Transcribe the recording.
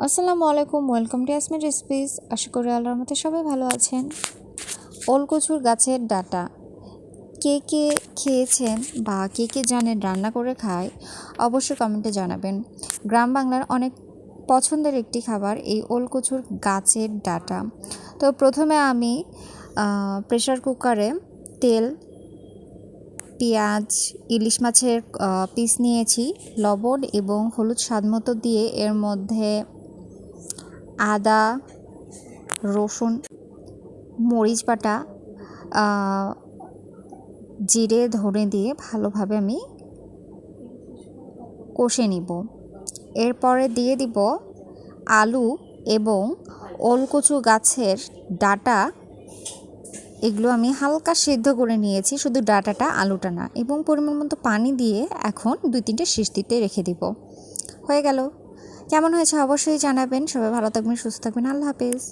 আসসালামু আলাইকুম, welcome to Yasmin recipes. আশা করি আল্লাহর মতে সবাই ভালো আছেন। ওলকচুর গাছের ডাঁটা কে কে খেয়েছেন বা কে কে জানেন রান্না করে খায় অবশ্যই কমেন্টে জানাবেন। গ্রাম বাংলার অনেক পছন্দের একটি খাবার এই ওলকচুর গাছের ডাঁটা। তো প্রথমে আমি প্রেসার কুকারে তেল, পেঁয়াজ, ইলিশ মাছের পিস নিয়েছি, লবণ এবং হলুদ স্বাদমতো দিয়ে এর মধ্যে আদা, রসুন, মরিচ বাটা, জিরে, ধনে দিয়ে ভালোভাবে আমি কষে নিব। এরপরে দিয়ে দিব আলু এবং ওলকচু গাছের ডাঁটা। এগুলো আমি হালকা সিদ্ধ করে নিয়েছি, শুধু ডাঁটাটা, আলুটা না, এবং পরিমাণ মতো পানি দিয়ে এখন 2-3টে সিটি দিতে রেখে দিব। হয়ে গেল। কেমন হয়েছে অবশ্যই জানাবেন। সবাই ভালো থাকবেন, সুস্থ থাকবেন। আল্লাহ হাফেজ।